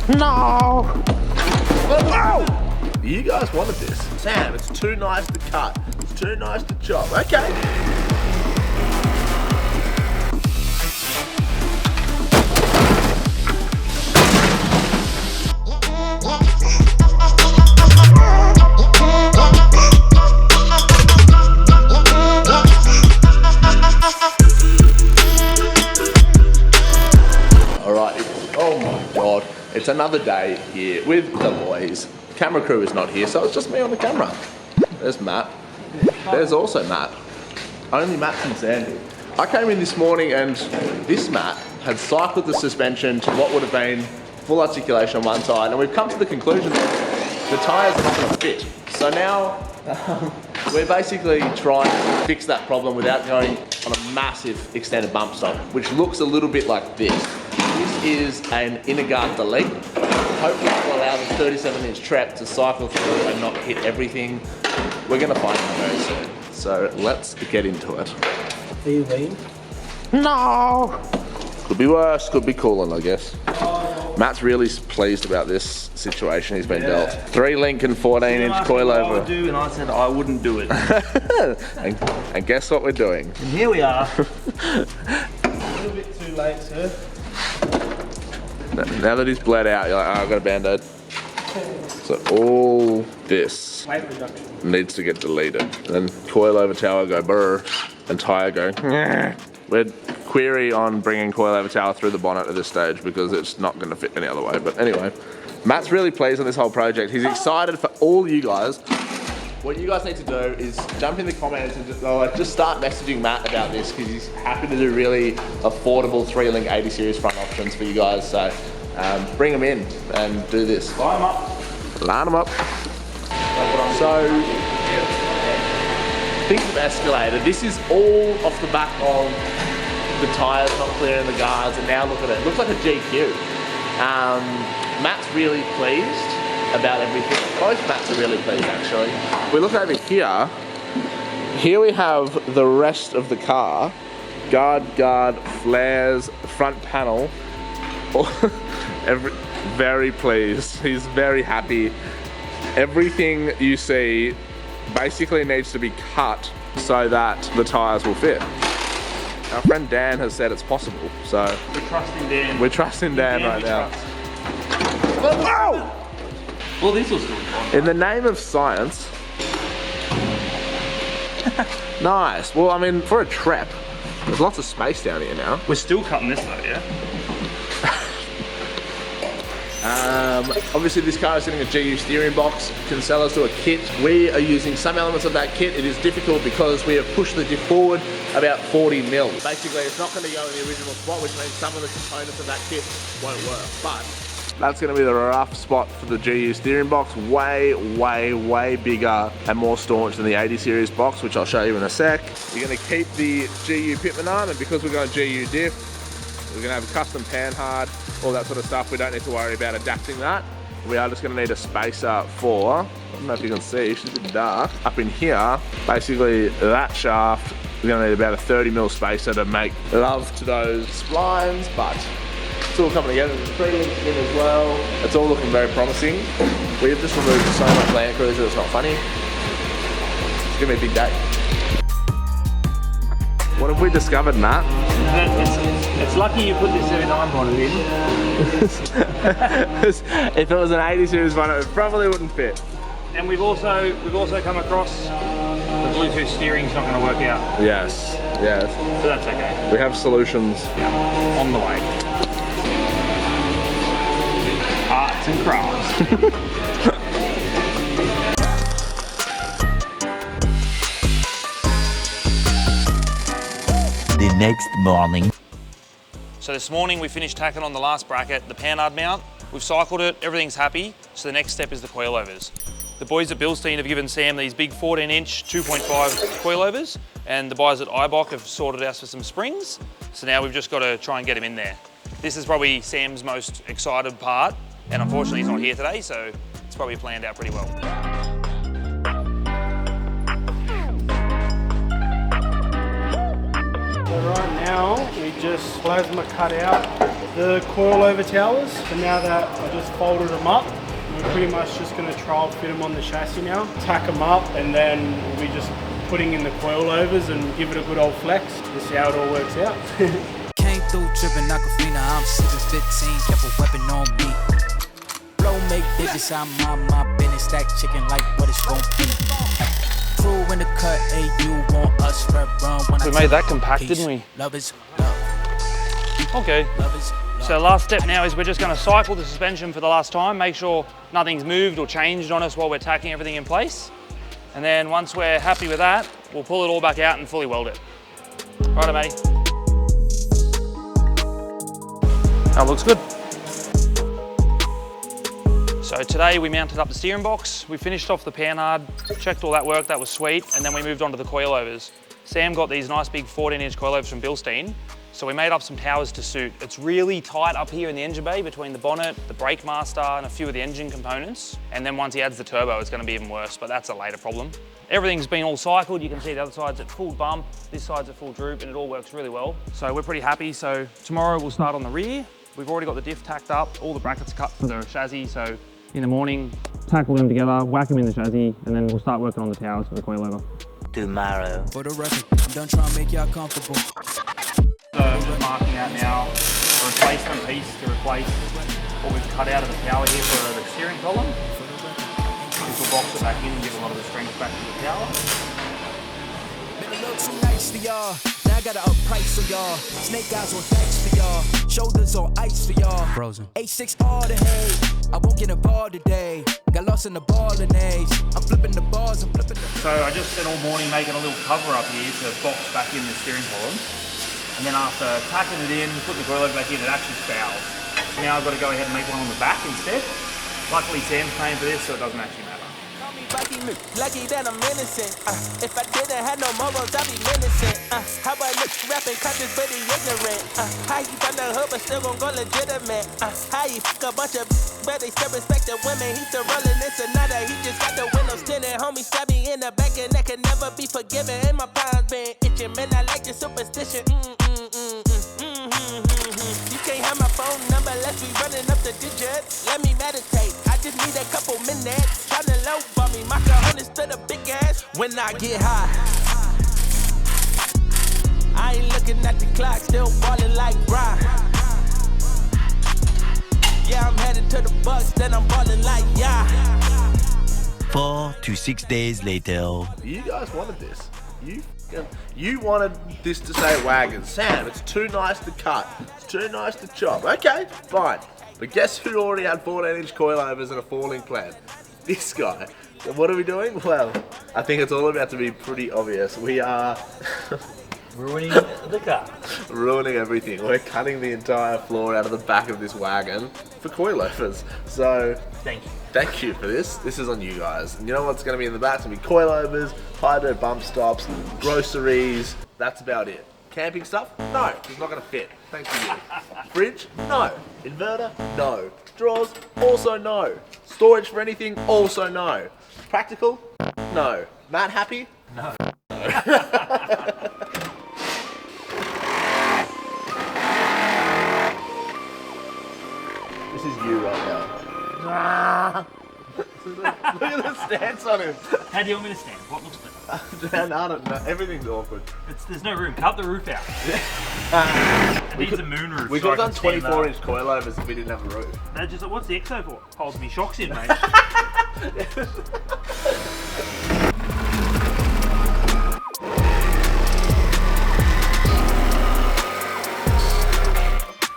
No! Oh! You guys wanted this. Sam, it's too nice to cut. It's too nice to chop. Okay. It's another day here with the boys. Camera crew is not here, so it's just me on the camera. There's Matt. There's also Matt. Only Matt's and Sandy. I came in this morning and this Matt had cycled the suspension to what would have been full articulation on one side, and we've come to the conclusion that the tyres are not going to fit. So now we're basically trying to fix that problem without going on a massive extended bump stop, which looks a little bit like this. This is an inner guard delete. Hopefully it will allow the 37-inch trap to cycle through and not hit everything. We're going to find out very soon. So let's get into it. Are you lean? No! Could be worse, could be cooling, I guess. Matt's really pleased about this situation he's been dealt. 3-link and 14-inch coilover. I would do, and I said I wouldn't do it. and guess what we're doing? And here we are. A little bit too late, sir. Now that he's bled out, you're like, oh, I've got a band-aid. So all this needs to get deleted. And coilover tower go brr, and tyre go We're query on bringing coilover tower through the bonnet at this stage because it's not going to fit any other way. But anyway, Matt's really pleased on this whole project. He's excited for all you guys. What you guys need to do is jump in the comments and just start messaging Matt about this because he's happy to do really affordable 3-link 80 series front options for you guys. So bring them in and do this. Line them up. Line them up. So things have escalated. This is all off the back of the tyres not clearing the guards, and now look at it. It looks like a GQ. Matt's really pleased about everything. Both Matts are really pleased actually. We look over here. Here we have the rest of the car. Guard, flares, front panel. Very pleased. He's very happy. Everything you see basically needs to be cut so that the tyres will fit. Our friend Dan has said it's possible, so we're trusting Dan. We're trusting Dan right now. Oh! Well, this was good. In the name of science. Nice. Well, I mean, for a trap, there's lots of space down here now. We're still cutting this though, yeah? Obviously this car is getting a GU steering box. Kinsella's do a kit. We are using some elements of that kit. It is difficult because we have pushed the diff forward about 40 mil. Basically, it's not going to go in the original spot, which means some of the components of that kit won't work. But that's going to be the rough spot for the GU steering box. Way bigger and more staunch than the 80 series box, which I'll show you in a sec. You're going to keep the GU pitman arm, and because we're going GU diff, we're going to have a custom panhard, all that sort of stuff. We don't need to worry about adapting that. We are just going to need a spacer for, I don't know if you can see, it's a bit dark. Up in here, basically that shaft, we're going to need about a 30 mil spacer to make love to those splines, but it's all coming together. There's 3-links in as well. It's all looking very promising. We have just removed so much Landcruiser, it's not funny. It's going to be a big day. What have we discovered, Matt? It's lucky you put this 79 bonnet in. If it was an 80 series bonnet, it probably wouldn't fit. And we've also come across the Bluetooth steering's not going to work out. Yes. So that's okay. We have solutions. Yeah, on the way. Arts and crafts. The next morning. So this morning we finished tacking on the last bracket, the panhard mount. We've cycled it, everything's happy. So the next step is the coilovers. The boys at Bilstein have given Sam these big 14-inch 2.5 coilovers, and the guys at IBOC have sorted out for some springs. So now we've just got to try and get him in there. This is probably Sam's most excited part, and unfortunately he's not here today, so it's probably planned out pretty well. So right now, we just plasma cut out the coilover towers. So now that I just folded them up, we're pretty much just going to trial fit them on the chassis now, tack them up, and then we'll be just putting in the coilovers and give it a good old flex to see how it all works out. Came through tripping Aquafina, I'm sipping 15, kept a weapon on me. Blow make digits, I'm on my business, stack chicken like what it's gon' be. Crew in the cut, hey, you want us red run when We made that compact, didn't we? Love is love. Okay. Love is love. So the last step now is we're just going to cycle the suspension for the last time, make sure nothing's moved or changed on us while we're tacking everything in place. And then once we're happy with that, we'll pull it all back out and fully weld it. Righto, matey. That looks good. So today we mounted up the steering box, we finished off the panhard, checked all that work, that was sweet, and then we moved on to the coilovers. Sam got these nice big 14-inch coilovers from Bilstein, so we made up some towers to suit. It's really tight up here in the engine bay between the bonnet, the brake master, and a few of the engine components. And then once he adds the turbo, it's gonna be even worse, but that's a later problem. Everything's been all cycled. You can see the other side's at full bump, this side's at full droop, and it all works really well. So we're pretty happy. So tomorrow we'll start on the rear. We've already got the diff tacked up, all the brackets cut for the chassis, so in the morning, tackle them together, whack them in the chassis, and then we'll start working on the towers for the coilover. Tomorrow. For the record, I'm done trying to make y'all comfortable. So we're marking out now a replacement piece to replace what we've cut out of the tower here for the steering column. This will box it back in and give a lot of the strength back to the tower. Been a little too nice for y'all. Now I got to up price for y'all. Snake eyes on dice for y'all. Shoulders on ice for y'all. Frozen. A6 all the hay. I won't get involved today. Got lost in the ball and age. I'm flipping the bars, I'm flipping the... So I just spent all morning making a little cover up here to box back in the steering column. And then after tacking it in, putting the coilover back in, it actually fouls. Now I've got to go ahead and make one on the back instead. Luckily Sam's paying for this, so it doesn't actually matter. Lucky that I'm innocent. If I didn't have no morals, I'd be menacing. How I look rapping conscious but he ignorant. How you from the hood but still gon' go legitimate. How you fuck a bunch of but they still respect the women. He's still rolling in Sonata. He just got the windows tinted. Homie stab me in the back and that can never be forgiven. And my palms been itching. Man, I like your superstition. You can't have my phone number unless we running up the digits. Let me meditate. I just need a couple minutes. Tryna low for me. My cojones to the big ass. When I get high, I ain't looking at the clock. Still ballin' like Brian. Yeah, I'm headed to the Bucks. Then I'm ballin' like yeah. 4 to 6 days later. You guys wanted this. You wanted this to say wagon. Sam, it's too nice to cut. It's too nice to chop. Okay, fine. But guess who already had 14-inch coilovers and a falling plan? This guy. So what are we doing? Well, I think it's all about to be pretty obvious. We are Ruining the car. ruining everything. We're cutting the entire floor out of the back of this wagon for coilovers. So thank you for this. This is on you guys. And you know what's going to be in the back? It's going to be coilovers, hydro bump stops, groceries. That's about it. Camping stuff? No, it's not going to fit. Thanks to you. Fridge? No. Inverter? No. Drawers? Also no. Storage for anything? Also no. Practical? No. Matt happy? No. This is you right now. Look at the stance on him. How do you want me to stand? What looks better? I don't know. Everything's awkward. There's no room. Cut the roof out. It needs a moon roof. We could have done 24-inch coilovers if we didn't have a roof. That's just, what's the exo for? Holds me shocks in, mate.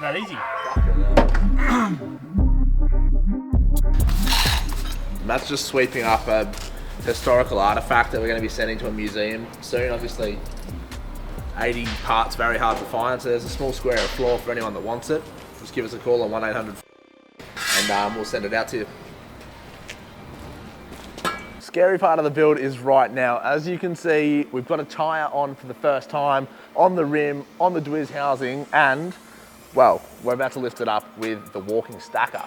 That easy. Matt's just sweeping up a historical artifact that we're going to be sending to a museum soon. Obviously, 80 parts, very hard to find. So there's a small square of floor for anyone that wants it. Just give us a call on 1-800 and we'll send it out to you. Scary part of the build is right now. As you can see, we've got a tyre on for the first time, on the rim, on the Dwiz housing, and, well, we're about to lift it up with the walking stacker.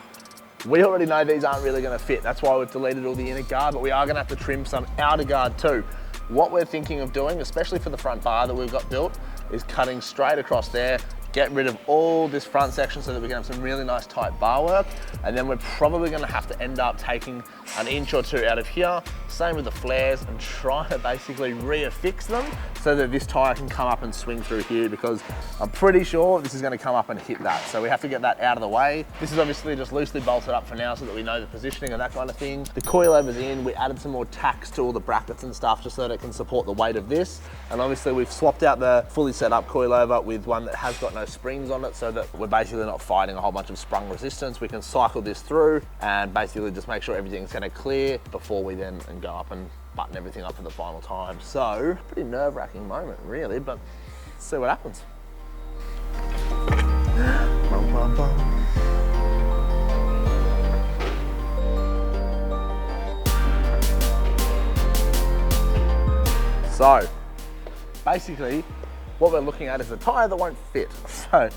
We already know these aren't really going to fit. That's why we've deleted all the inner guard, but we are going to have to trim some outer guard too. What we're thinking of doing, especially for the front bar that we've got built, is cutting straight across there, get rid of all this front section so that we can have some really nice tight bar work. And then we're probably gonna have to end up taking an inch or two out of here, same with the flares, and try to basically reaffix them so that this tire can come up and swing through here, because I'm pretty sure this is gonna come up and hit that. So we have to get that out of the way. This is obviously just loosely bolted up for now so that we know the positioning and that kind of thing. The coilover's in, we added some more tacks to all the brackets and stuff just so that it can support the weight of this. And obviously we've swapped out the fully set up coilover with one that has got no springs on it, so that we're basically not fighting a whole bunch of sprung resistance. We can cycle this through and basically just make sure everything's gonna clear before we then go up and button everything up for the final time. So, pretty nerve-wracking moment really, but let's see what happens. Bum, bum, bum. So, basically, what we're looking at is a tyre that won't fit. So,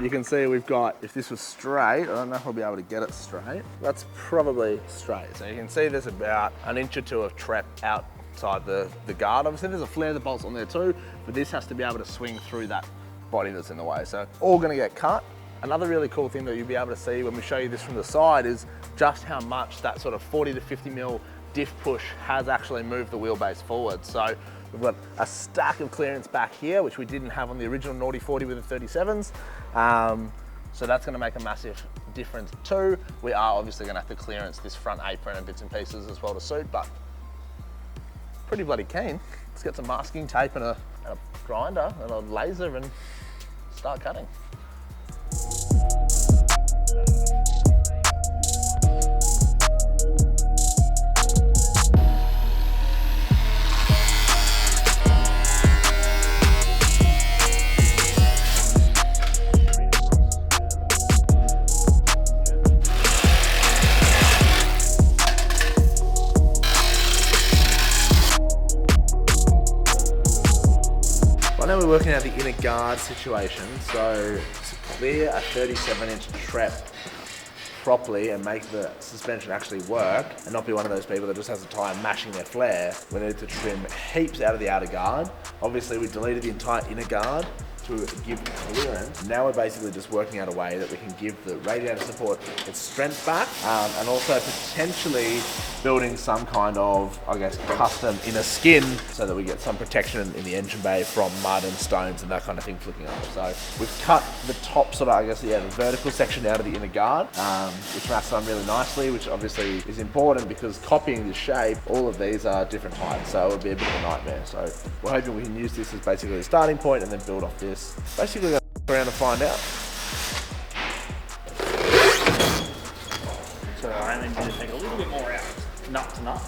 you can see we've got, if this was straight, I don't know if I'll be able to get it straight. That's probably straight. So you can see there's about an inch or two of trap outside the guard. Obviously there's a flare that bolts on there too, but this has to be able to swing through that body that's in the way. So all gonna get cut. Another really cool thing that you'll be able to see when we show you this from the side is just how much that sort of 40 to 50 mil diff push has actually moved the wheelbase forward. So we've got a stack of clearance back here, which we didn't have on the original Naughty 40 with the 37s. So that's gonna make a massive difference too. We are obviously gonna have to clearance this front apron and bits and pieces as well to suit, but pretty bloody keen. Let's get some masking tape and a grinder and a laser and start cutting. I know we're working out the inner guard situation, so to clear a 37-inch trap properly and make the suspension actually work and not be one of those people that just has a tyre mashing their flare, we need to trim heaps out of the outer guard. Obviously we deleted the entire inner guard to give clearance. Now we're basically just working out a way that we can give the radiator support its strength back, and also potentially building some kind of, I guess, custom inner skin so that we get some protection in the engine bay from mud and stones and that kind of thing flicking up. So we've cut the top sort of, I guess, the vertical section out of the inner guard, which maps on really nicely, which obviously is important because copying this shape, all of these are different heights, so it would be a bit of a nightmare. So we're hoping we can use this as basically a starting point and then build off this. Basically, we're going to go around and find out. So I then just take a little bit more out, nut to nut.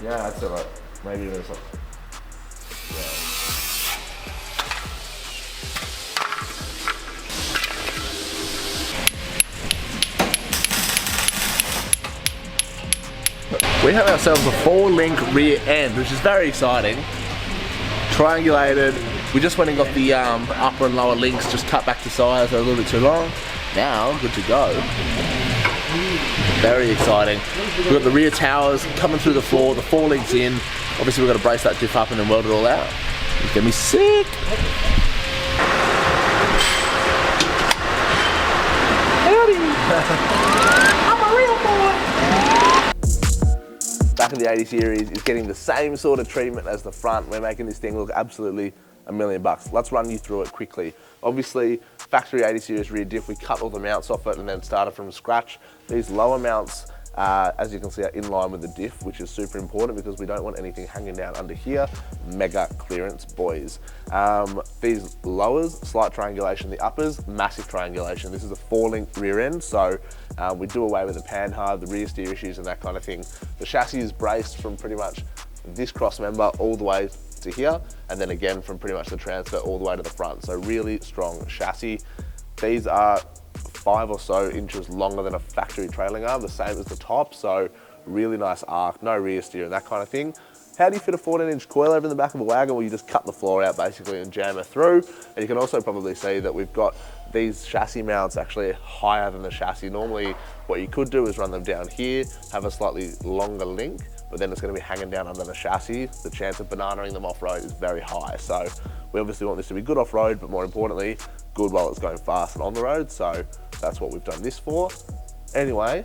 Yeah, that's it. Like, maybe there's like, we have ourselves a 4-link rear end, which is very exciting. Triangulated. We just went and got the upper and lower links just cut back to size. They're a little bit too long. Now, good to go. Very exciting. We've got the rear towers coming through the floor, the 4 links in. Obviously we've got to brace that diff up and then weld it all out. It's gonna be sick. I'm a real boy. Back in the 80 series is getting the same sort of treatment as the front. We're making this thing look absolutely $1 million. Let's run you through it quickly. Obviously, factory 80 series rear diff, we cut all the mounts off it and then started from scratch. These lower mounts, as you can see, are in line with the diff, which is super important because we don't want anything hanging down under here. Mega clearance, boys. These lowers, slight triangulation. The uppers, massive triangulation. This is a 4-link rear end, so we do away with the panhard, the rear steer issues and that kind of thing. The chassis is braced from pretty much this cross member all the way to here, and then again from pretty much the transfer all the way to the front. So really strong chassis. These are 5 or so inches longer than a factory trailing arm, the same as the top, so really nice arc, no rear steer and that kind of thing. How do you fit a 14-inch coilover in the back of a wagon? Well, you just cut the floor out basically and jam it through. And you can also probably see that we've got these chassis mounts actually higher than the chassis. Normally, what you could do is run them down here, have a slightly longer link, but then it's going to be hanging down under the chassis. The chance of bananaing them off-road is very high. So we obviously want this to be good off-road, but more importantly, good while it's going fast and on the road, so that's what we've done this for. Anyway,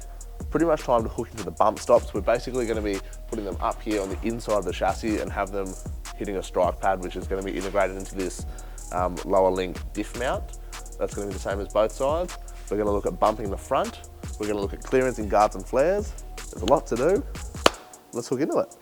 pretty much time to hook into the bump stops. We're basically going to be putting them up here on the inside of the chassis and have them hitting a strike pad, which is going to be integrated into this lower link diff mount. That's going to be the same as both sides. We're going to look at bumping the front. We're going to look at clearancing guards and flares. There's a lot to do. Let's hook into it.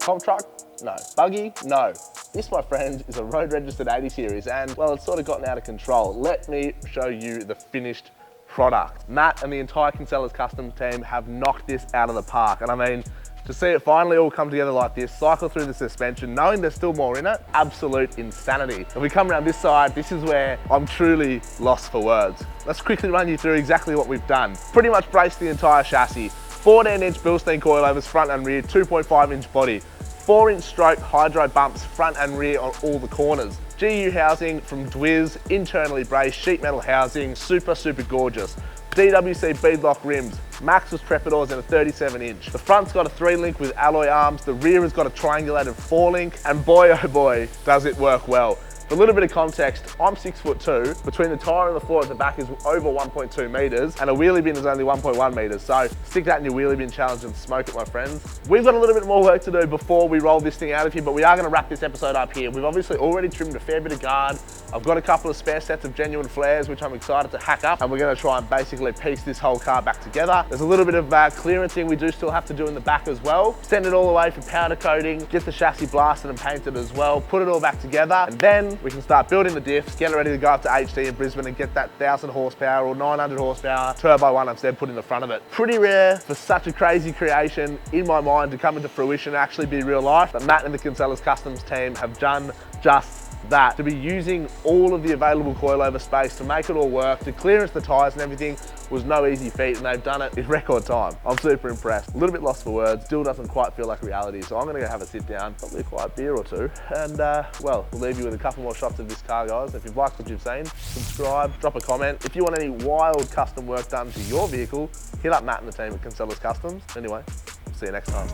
Comp truck? No. Buggy? No. This, my friend, is a road registered 80 series and, well, it's sort of gotten out of control. Let me show you the finished product. Matt and the entire Kinsela's Customs team have knocked this out of the park. And I mean, to see it finally all come together like this, cycle through the suspension, knowing there's still more in it, absolute insanity. If we come around this side, this is where I'm truly lost for words. Let's quickly run you through exactly what we've done. Pretty much braced the entire chassis. 14-inch Bilstein coilovers front and rear, 2.5-inch body. 4-inch stroke hydro bumps front and rear on all the corners. GU housing from Dwiz, internally braced, sheet metal housing, super gorgeous. DWC beadlock rims, Maxus Trepidors and a 37-inch. The front's got a 3-link with alloy arms, the rear has got a triangulated 4-link, and boy oh boy, does it work well. For a little bit of context, I'm 6'2". Between the tyre and the floor at the back is over 1.2 meters, and a wheelie bin is only 1.1 meters. So stick that in your wheelie bin challenge and smoke it, my friends. We've got a little bit more work to do before we roll this thing out of here, but we are going to wrap this episode up here. We've obviously already trimmed a fair bit of guard. I've got a couple of spare sets of genuine flares, which I'm excited to hack up, and we're going to try and basically piece this whole car back together. There's a little bit of clearancing we do still have to do in the back as well. Send it all away for powder coating, get the chassis blasted and painted as well, put it all back together, and then we can start building the diffs, get it ready to go up to HD in Brisbane and get that 1,000 horsepower or 900 horsepower turbo one instead put in the front of it. Pretty rare for such a crazy creation in my mind to come into fruition and actually be real life, but Matt and the Kinsela's Customs team have done just that. To be using all of the available coilover space to make it all work, to clearance the tyres and everything was no easy feat, and they've done it in record time. I'm super impressed. A little bit lost for words, still doesn't quite feel like reality, so I'm gonna go have a sit down, probably a quiet beer or two, and well, we'll leave you with a couple more shots of this car, guys. If you've liked what you've seen, subscribe, drop a comment. If you want any wild custom work done to your vehicle, hit up Matt and the team at Kinsela's Customs. Anyway, see you next time.